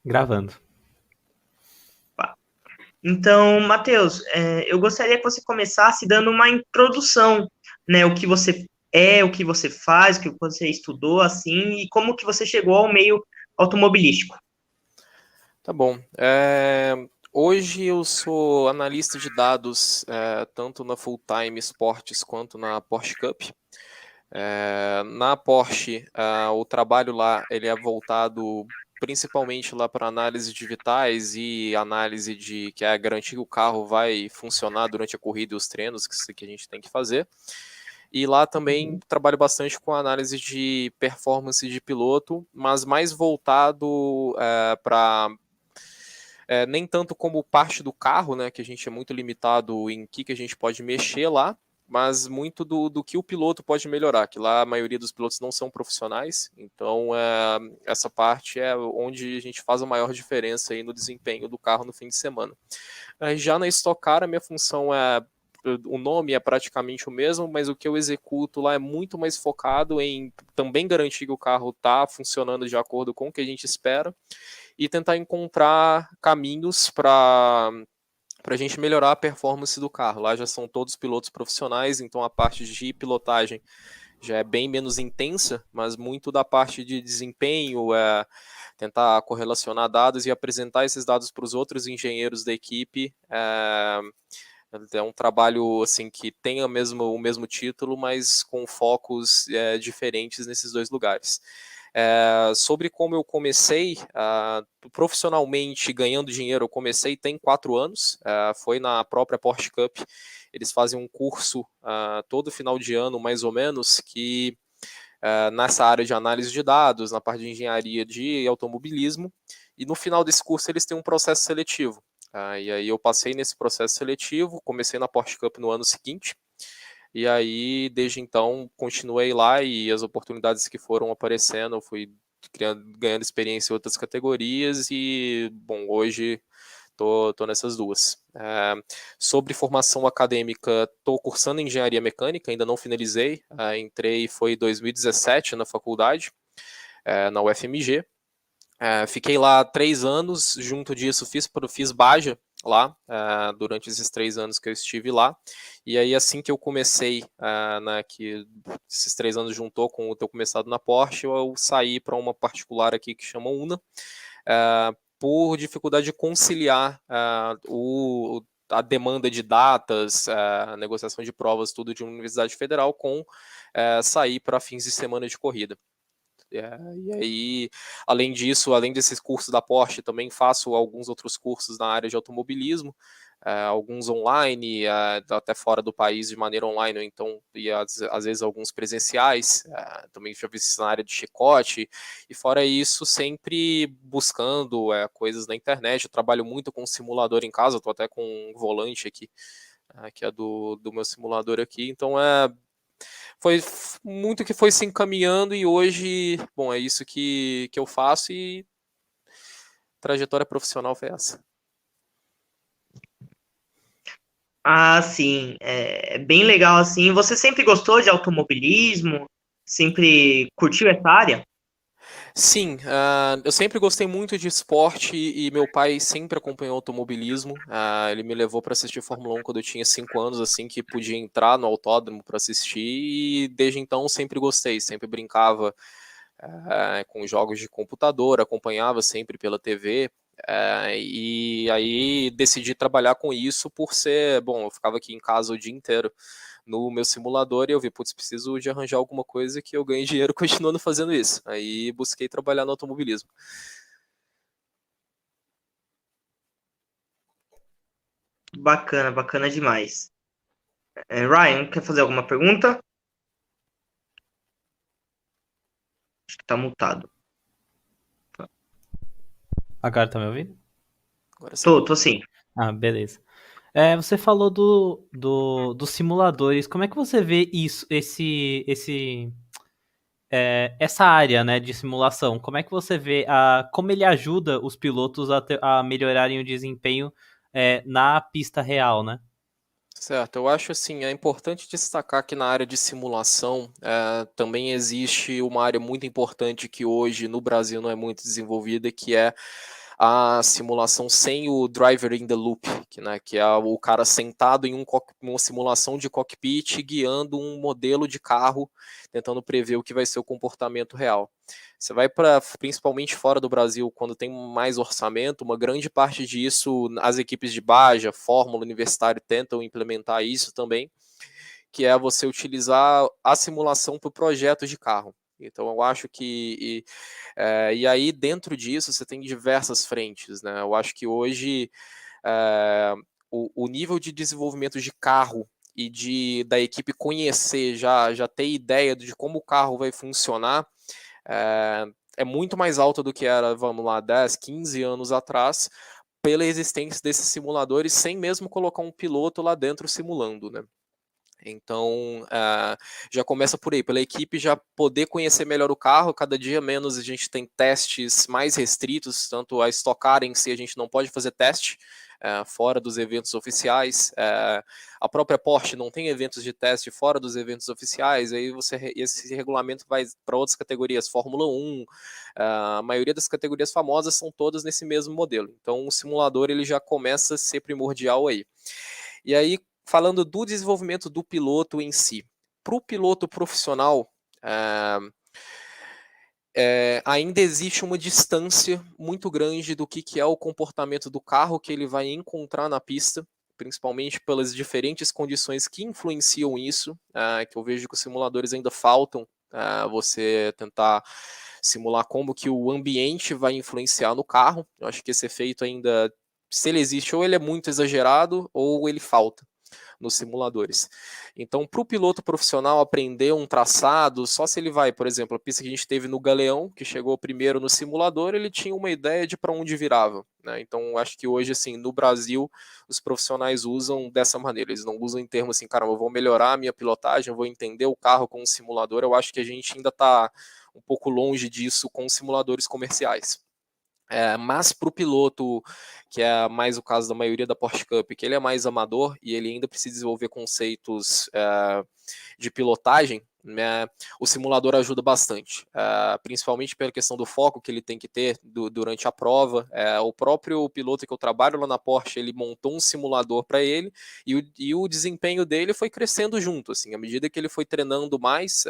Gravando. Então, Matheus, eu gostaria que você começasse dando uma introdução, né? O que você é, o que você faz, o que você estudou, assim, e como que você chegou ao meio automobilístico. Tá bom. Hoje eu sou analista de dados, tanto na Full Time Esportes quanto na Porsche Cup. Na Porsche, o trabalho lá ele é voltado principalmente lá para análise de vitais e análise de que é garantir que o carro vai funcionar durante a corrida e os treinos que a gente tem que fazer. E lá também trabalho bastante com análise de performance de piloto, mas mais voltado para nem tanto como parte do carro, né, que a gente é muito limitado em que a gente pode mexer lá, mas muito do que o piloto pode melhorar, que lá a maioria dos pilotos não são profissionais, então essa parte é onde a gente faz a maior diferença aí no desempenho do carro no fim de semana. Já na Stock Car, a minha função o nome é praticamente o mesmo, mas o que eu executo lá é muito mais focado em também garantir que o carro está funcionando de acordo com o que a gente espera e tentar encontrar caminhos para a gente melhorar a performance do carro. Lá já são todos pilotos profissionais, então a parte de pilotagem já é bem menos intensa, mas muito da parte de desempenho, tentar correlacionar dados e apresentar esses dados para os outros engenheiros da equipe. É um trabalho assim que tem o mesmo título, mas com focos diferentes nesses dois lugares. Sobre como eu comecei profissionalmente ganhando dinheiro, eu comecei tem 4 anos, foi na própria Porsche Cup. Eles fazem um curso todo final de ano, mais ou menos, que nessa área de análise de dados, na parte de engenharia de automobilismo, e no final desse curso eles têm um processo seletivo. E aí eu passei nesse processo seletivo, comecei na Porsche Cup no ano seguinte, e aí desde então continuei lá e as oportunidades que foram aparecendo, eu fui ganhando experiência em outras categorias e, bom, hoje tô nessas duas. Sobre formação acadêmica, estou cursando engenharia mecânica, ainda não finalizei, entrei foi em 2017 na faculdade, na UFMG. Fiquei lá 3 anos, junto disso fiz Baja lá, durante esses 3 anos que eu estive lá, e aí assim que eu comecei, que esses 3 anos juntou com o ter começado na Porsche, eu saí para uma particular aqui que chama UNA, por dificuldade de conciliar a demanda de datas, a negociação de provas, tudo de uma universidade federal com sair para fins de semana de corrida. E aí, além disso, além desses cursos da Porsche, também faço alguns outros cursos na área de automobilismo, alguns online, até fora do país de maneira online, então, e às vezes alguns presenciais, também já fiz na área de chicote, e fora isso, sempre buscando coisas na internet. Eu trabalho muito com simulador em casa, estou até com um volante aqui, que é do meu simulador aqui, então foi muito que foi se encaminhando e hoje, bom, é isso que eu faço e trajetória profissional foi essa. Ah, sim, é bem legal, assim. Você sempre gostou de automobilismo? Sempre curtiu essa área? Sim, eu sempre gostei muito de esporte e meu pai sempre acompanhou automobilismo. Ele me levou para assistir Fórmula 1 quando eu tinha 5 anos, assim que podia entrar no autódromo para assistir, e desde então sempre gostei, sempre brincava com jogos de computador, acompanhava sempre pela TV. E aí decidi trabalhar com isso por ser, bom, eu ficava aqui em casa o dia inteiro no meu simulador e eu vi, putz, preciso de arranjar alguma coisa que eu ganhe dinheiro continuando fazendo isso. Aí busquei trabalhar no automobilismo. Bacana, bacana demais. Ryan, quer fazer alguma pergunta? Acho que tá mutado. Agora tá me ouvindo? Agora sim. Tô sim. Ah, beleza. Você falou dos simuladores. Como é que você vê isso, essa área, né, de simulação? Como é que você vê como ele ajuda os pilotos a melhorarem o desempenho na pista real, né? Certo, eu acho assim, é importante destacar que na área de simulação também existe uma área muito importante que hoje no Brasil não é muito desenvolvida, que é a simulação sem o driver in the loop, que é o cara sentado em uma simulação de cockpit guiando um modelo de carro, tentando prever o que vai ser o comportamento real. Você vai para, principalmente fora do Brasil, quando tem mais orçamento, uma grande parte disso, as equipes de Baja, Fórmula, Universitário tentam implementar isso também, que é você utilizar a simulação para projetos de carro. Então eu acho que e aí dentro disso você tem diversas frentes, né? Eu acho que hoje o nível de desenvolvimento de carro e da equipe conhecer, já ter ideia de como o carro vai funcionar, é muito mais alto do que era, vamos lá, 10, 15 anos atrás, pela existência desses simuladores, sem mesmo colocar um piloto lá dentro simulando, né? Então, já começa por aí, pela equipe já poder conhecer melhor o carro, cada dia menos a gente tem testes mais restritos, tanto a Stock Car em si a gente não pode fazer teste, fora dos eventos oficiais, a própria Porsche não tem eventos de teste fora dos eventos oficiais, aí esse regulamento vai para outras categorias, Fórmula 1, a maioria das categorias famosas são todas nesse mesmo modelo, então o simulador ele já começa a ser primordial aí. E aí, falando do desenvolvimento do piloto em si, para o piloto profissional, ainda existe uma distância muito grande do que é o comportamento do carro que ele vai encontrar na pista, principalmente pelas diferentes condições que influenciam isso, que eu vejo que os simuladores ainda faltam, você tentar simular como que o ambiente vai influenciar no carro. Eu acho que esse efeito ainda, se ele existe, ou ele é muito exagerado, ou ele falta nos simuladores. Então, para o piloto profissional aprender um traçado, só se ele vai, por exemplo, a pista que a gente teve no Galeão, que chegou primeiro no simulador, ele tinha uma ideia de para onde virava, né? Então, acho que hoje, assim, no Brasil, os profissionais usam dessa maneira. Eles não usam em termos assim, caramba, eu vou melhorar a minha pilotagem, eu vou entender o carro com o simulador. Eu acho que a gente ainda está um pouco longe disso com simuladores comerciais. Mas para o piloto, que é mais o caso da maioria da Porsche Cup, que ele é mais amador e ele ainda precisa desenvolver conceitos de pilotagem, né, o simulador ajuda bastante, principalmente pela questão do foco que ele tem que ter durante a prova. O próprio piloto que eu trabalho lá na Porsche, ele montou um simulador para ele e o desempenho dele foi crescendo junto, assim, à medida que ele foi treinando mais,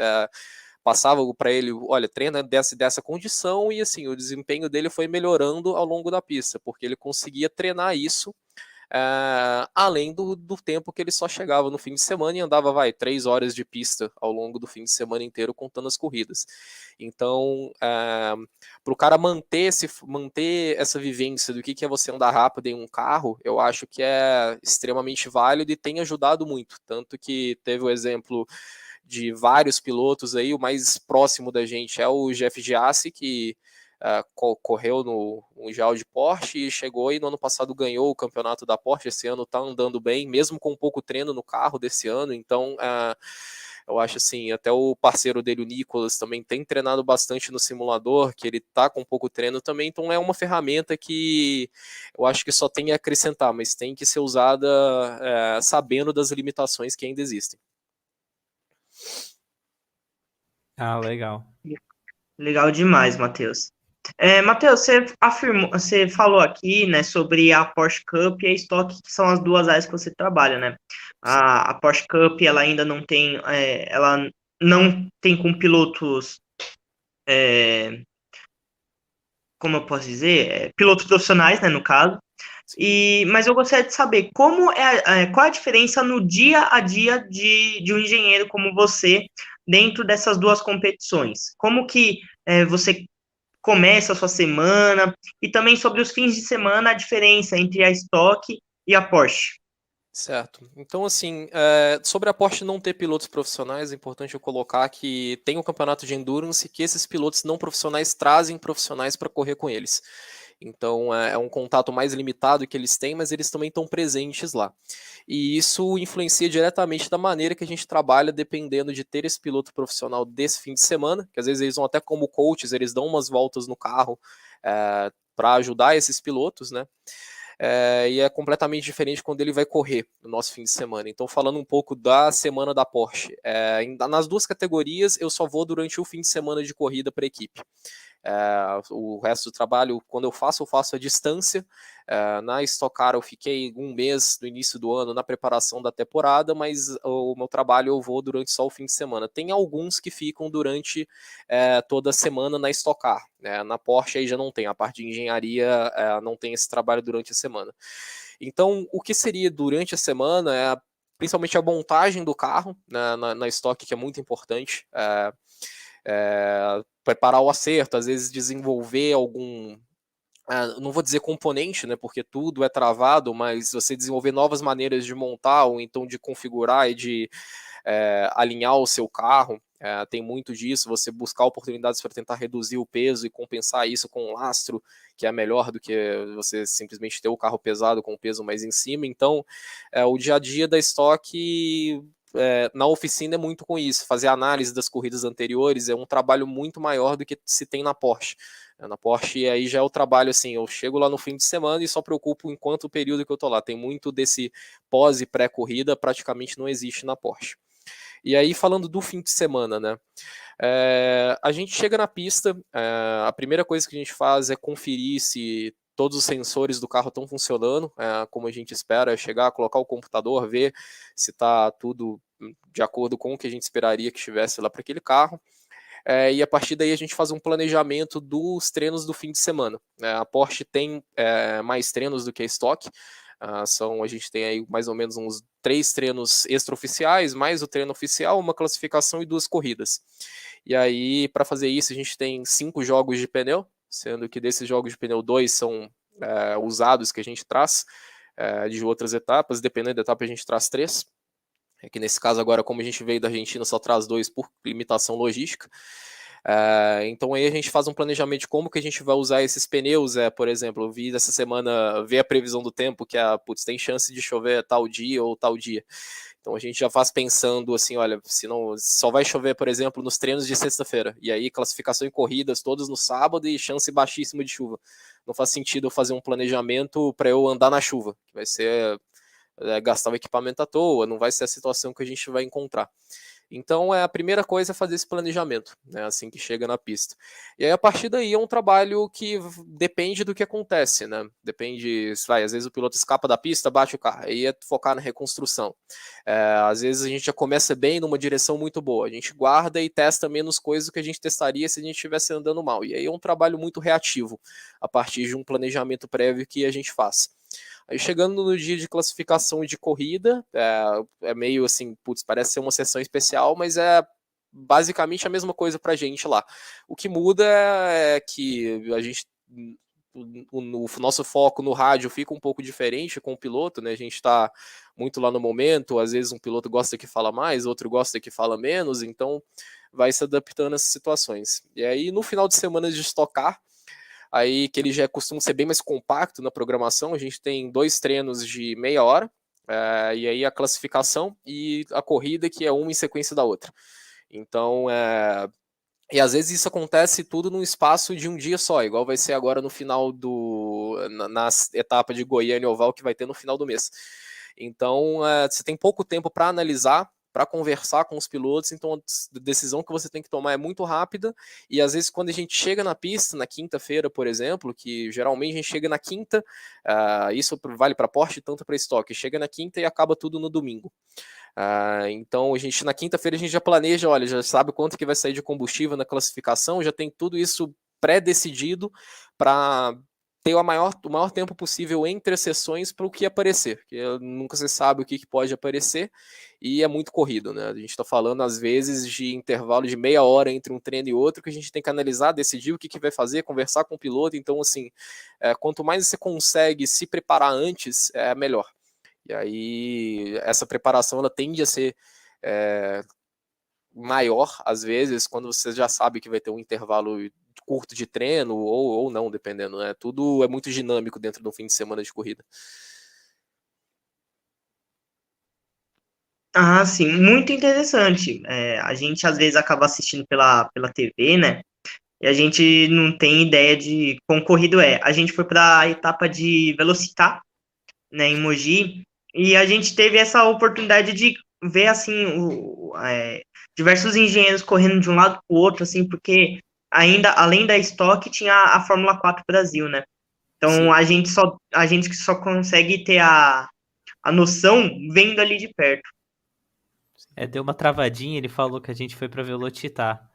passava para ele, olha, treina dessa condição, e assim, o desempenho dele foi melhorando ao longo da pista, porque ele conseguia treinar isso, além do tempo que ele só chegava no fim de semana e andava, 3 horas de pista ao longo do fim de semana inteiro, contando as corridas. Então, para o cara manter essa vivência do que é você andar rápido em um carro, eu acho que é extremamente válido e tem ajudado muito, tanto que teve o exemplo de vários pilotos aí, o mais próximo da gente é o Jeff Giassi, que correu no Mundial de Porsche e chegou e no ano passado ganhou o campeonato da Porsche. Esse ano tá andando bem, mesmo com pouco treino no carro desse ano. Então, eu acho assim, até o parceiro dele, o Nicolas, também tem treinado bastante no simulador, que ele tá com pouco treino também. Então é uma ferramenta que eu acho que só tem a acrescentar, mas tem que ser usada sabendo das limitações que ainda existem. Legal. Legal demais, Matheus. Matheus, você falou aqui, né, sobre a Porsche Cup e a Stock, que são as duas áreas que você trabalha, né? A Porsche Cup, ela ainda não tem, ela não tem com pilotos, como eu posso dizer, pilotos profissionais, né, no caso. Mas eu gostaria de saber qual é a diferença no dia a dia de um engenheiro como você dentro dessas duas competições. Como que você começa a sua semana, e também sobre os fins de semana, a diferença entre a Stock e a Porsche. Certo. Então, assim, sobre a Porsche não ter pilotos profissionais, é importante eu colocar que tem um campeonato de endurance que esses pilotos não profissionais trazem profissionais para correr com eles. Então, é um contato mais limitado que eles têm, mas eles também estão presentes lá. E isso influencia diretamente da maneira que a gente trabalha, dependendo de ter esse piloto profissional desse fim de semana, que às vezes eles vão até como coaches, eles dão umas voltas no carro para ajudar esses pilotos, né? E é completamente diferente quando ele vai correr no nosso fim de semana. Então, falando um pouco da semana da Porsche, nas duas categorias eu só vou durante o fim de semana de corrida para a equipe. O resto do trabalho, quando eu faço à distância. Na Stock Car eu fiquei um mês no início do ano na preparação da temporada, mas o meu trabalho eu vou durante só o fim de semana. Tem alguns que ficam durante toda a semana na Stock Car. Na Porsche aí já não tem, a parte de engenharia não tem esse trabalho durante a semana. Então, o que seria durante a semana principalmente a montagem do carro, né, na Stock, que é muito importante, preparar o acerto, às vezes desenvolver algum, não vou dizer componente, né, porque tudo é travado, mas você desenvolver novas maneiras de montar, ou então de configurar e de alinhar o seu carro, tem muito disso, você buscar oportunidades para tentar reduzir o peso e compensar isso com um lastro, que é melhor do que você simplesmente ter o carro pesado com o peso mais em cima. Então, o dia a dia da Stock na oficina é muito com isso, fazer análise das corridas anteriores é um trabalho muito maior do que se tem na Porsche. Na Porsche aí já é o trabalho assim, eu chego lá no fim de semana e só preocupo enquanto o período que eu tô lá. Tem muito desse pós e pré-corrida, praticamente não existe na Porsche. E aí, falando do fim de semana, né? A gente chega na pista, a primeira coisa que a gente faz é conferir se todos os sensores do carro estão funcionando, como a gente espera, chegar, colocar o computador, ver se está tudo de acordo com o que a gente esperaria que estivesse lá para aquele carro. E a partir daí a gente faz um planejamento dos treinos do fim de semana. A Porsche tem mais treinos do que a Stock. A gente tem aí mais ou menos uns 3 treinos extraoficiais, mais o treino oficial, uma classificação e 2 corridas. E aí, para fazer isso, a gente tem 5 jogos de pneu, sendo que desses jogos de pneu, 2 são usados que a gente traz de outras etapas, dependendo da etapa a gente traz 3. Que nesse caso agora, como a gente veio da Argentina, só traz 2 por limitação logística. Então aí a gente faz um planejamento de como que a gente vai usar esses pneus, por exemplo, eu vi essa semana, ver a previsão do tempo, que tem chance de chover tal dia ou tal dia. Então a gente já faz pensando assim, olha, se não, só vai chover, por exemplo, nos treinos de sexta-feira, e aí classificação em corridas todas no sábado e chance baixíssima de chuva. Não faz sentido eu fazer um planejamento para eu andar na chuva, que vai ser gastar o equipamento à toa, não vai ser a situação que a gente vai encontrar. Então, a primeira coisa é fazer esse planejamento, né, assim que chega na pista. E aí, a partir daí, é um trabalho que depende do que acontece, né? Depende, às vezes o piloto escapa da pista, bate o carro, aí é focar na reconstrução. Às vezes a gente já começa bem numa direção muito boa, a gente guarda e testa menos coisas do que a gente testaria se a gente estivesse andando mal. E aí é um trabalho muito reativo, a partir de um planejamento prévio que a gente faz. Aí chegando no dia de classificação de corrida, é meio assim, parece ser uma sessão especial, mas é basicamente a mesma coisa pra gente lá. O que muda é que a gente, o nosso foco no rádio fica um pouco diferente com o piloto, né? A gente tá muito lá no momento, às vezes um piloto gosta que fala mais, outro gosta que fala menos, então vai se adaptando a essas situações. E aí no final de semana de estocar, aí que ele já costuma ser bem mais compacto na programação, a gente tem 2 treinos de meia hora, e aí a classificação e a corrida, que é uma em sequência da outra. Então, e às vezes isso acontece tudo num espaço de um dia só, igual vai ser agora no final na etapa de Goiânia Oval, que vai ter no final do mês. Então, você tem pouco tempo para analisar, para conversar com os pilotos, então a decisão que você tem que tomar é muito rápida, e às vezes quando a gente chega na pista, na quinta-feira, por exemplo, que geralmente a gente chega na quinta, isso vale para Porsche, tanto para Stock, chega na quinta e acaba tudo no domingo. Então a gente na quinta-feira a gente já planeja, olha, já sabe quanto que vai sair de combustível na classificação, já tem tudo isso pré-decidido para ter o maior tempo possível entre as sessões para o que aparecer, porque nunca se sabe o que pode aparecer e é muito corrido, né? A gente está falando às vezes de intervalo de meia hora entre um treino e outro, que a gente tem que analisar, decidir o que vai fazer, conversar com o piloto. Então, assim, quanto mais você consegue se preparar antes, é melhor. E aí essa preparação ela tende a ser maior às vezes quando você já sabe que vai ter um intervalo curto de treino ou não, dependendo, né? Tudo é muito dinâmico dentro do fim de semana de corrida. Sim, muito interessante. A gente às vezes acaba assistindo pela TV, né? E a gente não tem ideia de como corrido é. A gente foi para a etapa de Velocitar, né, em Mogi, e a gente teve essa oportunidade de ver assim diversos engenheiros correndo de um lado para o outro, assim, porque ainda, além da Stock, tinha a Fórmula 4 Brasil, né? Então Sim. a gente só consegue ter a noção vendo ali de perto. Deu uma travadinha, ele falou que a gente foi pra Velocitar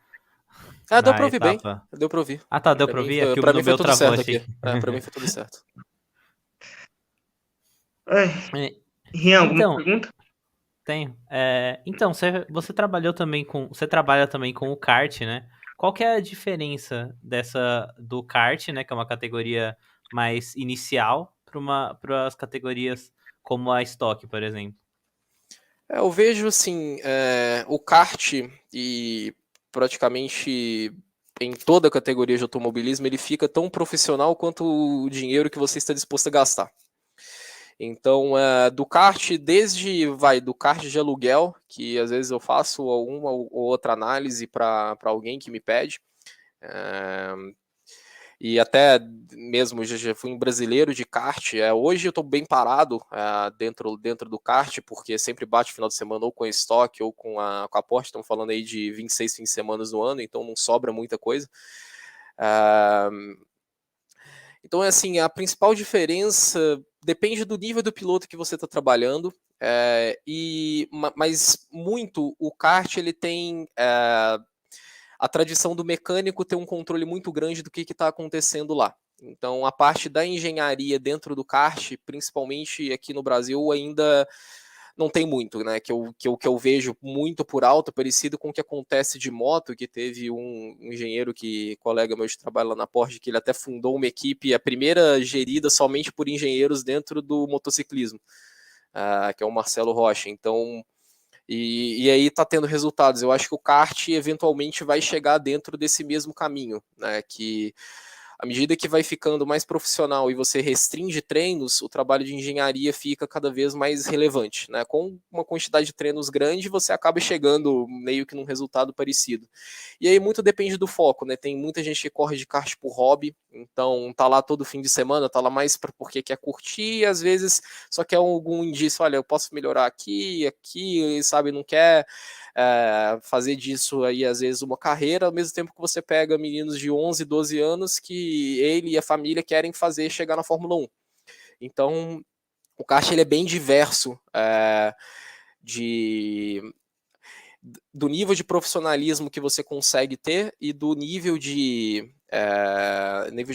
Deu pra na ouvir bem. etapa. Deu pra ouvir. Ah, tá, deu pra ouvir? É que Pra no mim foi meu tudo travou, certo achei. aqui. Pra mim foi tudo certo. Ai, É, Rian, alguma Então, pergunta? tenho. Então, você trabalha também com o kart, né? Qual que é a diferença do kart, né, que é uma categoria mais inicial, para as categorias como a Stock, por exemplo? Eu vejo assim, o kart e praticamente em toda a categoria de automobilismo, ele fica tão profissional quanto o dinheiro que você está disposto a gastar. Então, do kart, do kart de aluguel, que às vezes eu faço alguma ou outra análise para alguém que me pede, e até mesmo já fui um brasileiro de kart. Hoje eu estou bem parado dentro do kart, porque sempre bate final de semana ou com a Stock ou com a Porsche. Estamos falando aí de 26 fins de semana no ano, então não sobra muita coisa. Então, é assim, a principal diferença depende do nível do piloto que você está trabalhando, mas muito o kart ele tem a tradição do mecânico ter um controle muito grande do que está acontecendo lá. Então, a parte da engenharia dentro do kart, principalmente aqui no Brasil, ainda não tem muito, né? Que eu vejo muito por alto, parecido com o que acontece de moto, que teve um engenheiro colega meu de trabalho lá na Porsche, que ele até fundou uma equipe, a primeira gerida somente por engenheiros dentro do motociclismo, que é o Marcelo Rocha. Então, e aí tá tendo resultados. Eu acho que o kart eventualmente vai chegar dentro desse mesmo caminho, né? Que à medida que vai ficando mais profissional e você restringe treinos, o trabalho de engenharia fica cada vez mais relevante, né? Com uma quantidade de treinos grande, você acaba chegando meio que num resultado parecido. E aí muito depende do foco, né? Tem muita gente que corre de kart por hobby, então tá lá todo fim de semana, tá lá mais porque quer curtir, e às vezes só quer algum indício, olha, eu posso melhorar aqui, sabe? Não quer fazer disso aí às vezes uma carreira, ao mesmo tempo que você pega meninos de 11, 12 anos que ele e a família querem fazer chegar na Fórmula 1. Então, o kart ele é bem diverso do nível de profissionalismo que você consegue ter e do nível de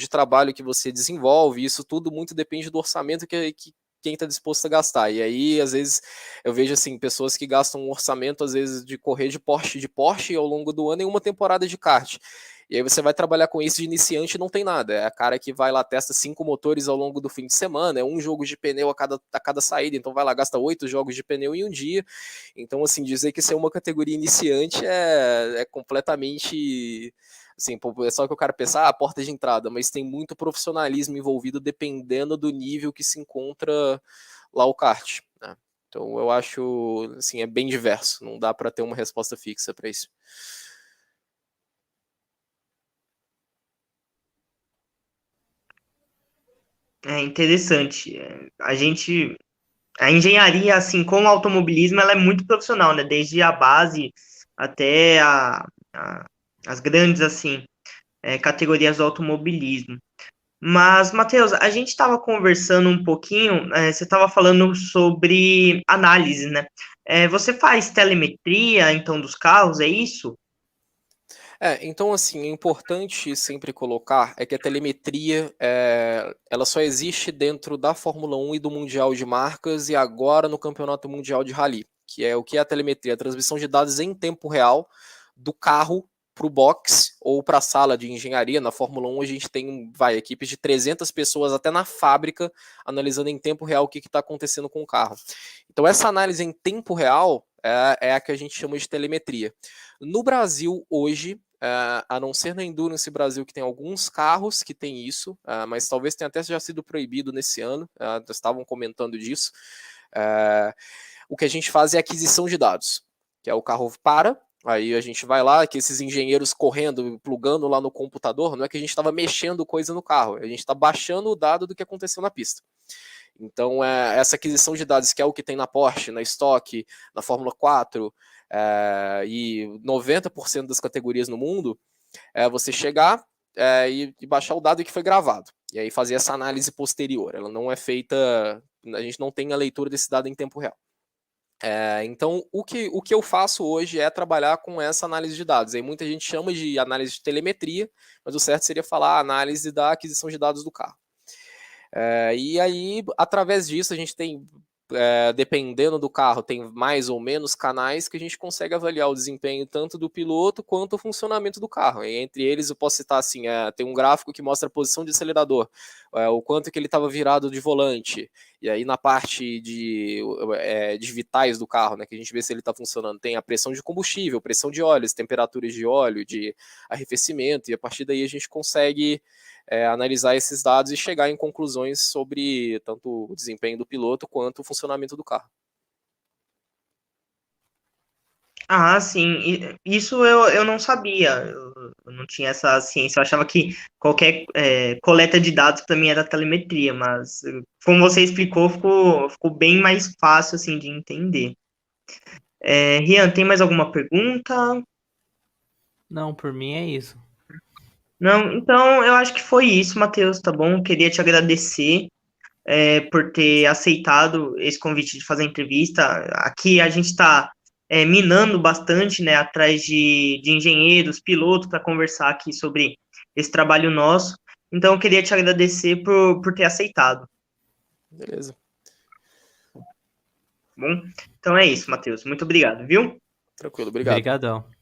trabalho que você desenvolve. Isso tudo muito depende do orçamento que quem está disposto a gastar. E aí, às vezes, eu vejo assim, pessoas que gastam um orçamento, às vezes, de correr de Porsche ao longo do ano em uma temporada de kart. E aí você vai trabalhar com isso de iniciante e não tem nada. É a cara que vai lá, testa 5 motores ao longo do fim de semana, é um jogo de pneu a cada saída, então vai lá, gasta 8 jogos de pneu em um dia. Então, assim, dizer que isso é uma categoria iniciante é completamente... Assim, é só que o cara pensa, a porta de entrada, mas tem muito profissionalismo envolvido dependendo do nível que se encontra lá o kart, né? Então eu acho, assim, é bem diverso, não dá para ter uma resposta fixa para isso. É interessante. A engenharia, assim como o automobilismo, ela é muito profissional, né? Desde a base até a- as grandes, assim, categorias do automobilismo. Mas, Matheus, a gente estava conversando um pouquinho, você estava falando sobre análise, né? Você faz telemetria, então, dos carros, é isso? Então, assim, é importante sempre colocar que a telemetria ela só existe dentro da Fórmula 1 e do Mundial de Marcas e agora no Campeonato Mundial de Rally, que é o que é a telemetria, a transmissão de dados em tempo real do carro para o box ou para a sala de engenharia. Na Fórmula 1 a gente tem equipes de 300 pessoas até na fábrica analisando em tempo real o que está acontecendo com o carro. Então essa análise em tempo real é a que a gente chama de telemetria. No Brasil, hoje, a não ser na Endurance Brasil, que tem alguns carros que tem isso, mas talvez tenha até já sido proibido nesse ano, estavam comentando disso. O que a gente faz é aquisição de dados, que é o carro para, aí a gente vai lá, que esses engenheiros correndo, plugando lá no computador, não é que a gente estava mexendo coisa no carro, a gente está baixando o dado do que aconteceu na pista. Então, essa aquisição de dados, que é o que tem na Porsche, na Stock, na Fórmula 4, e 90% das categorias no mundo, é você chegar e baixar o dado que foi gravado, e aí fazer essa análise posterior. Ela não é feita, a gente não tem a leitura desse dado em tempo real. Então, o que eu faço hoje é trabalhar com essa análise de dados. Aí muita gente chama de análise de telemetria, mas o certo seria falar análise da aquisição de dados do carro. E aí, através disso, a gente tem, dependendo do carro, tem mais ou menos canais que a gente consegue avaliar o desempenho tanto do piloto quanto o funcionamento do carro. E entre eles, eu posso citar assim, tem um gráfico que mostra a posição de acelerador, o quanto que ele estava virado de volante, e aí na parte de vitais do carro, né, que a gente vê se ele está funcionando, tem a pressão de combustível, pressão de óleo, as temperaturas de óleo, de arrefecimento, e a partir daí a gente consegue analisar esses dados e chegar em conclusões sobre tanto o desempenho do piloto quanto o funcionamento do carro. Ah, sim. Isso eu não sabia. Eu não tinha essa ciência. Eu achava que qualquer coleta de dados para mim era telemetria, mas como você explicou, ficou bem mais fácil assim de entender. Rian, tem mais alguma pergunta? Não, por mim é isso. Não, então eu acho que foi isso, Matheus, tá bom? Queria te agradecer por ter aceitado esse convite de fazer a entrevista. Aqui a gente está minando bastante, né, atrás de engenheiros, pilotos, para conversar aqui sobre esse trabalho nosso. Então, eu queria te agradecer por ter aceitado. Beleza. Bom, então é isso, Matheus. Muito obrigado, viu? Tranquilo, obrigado. Obrigadão.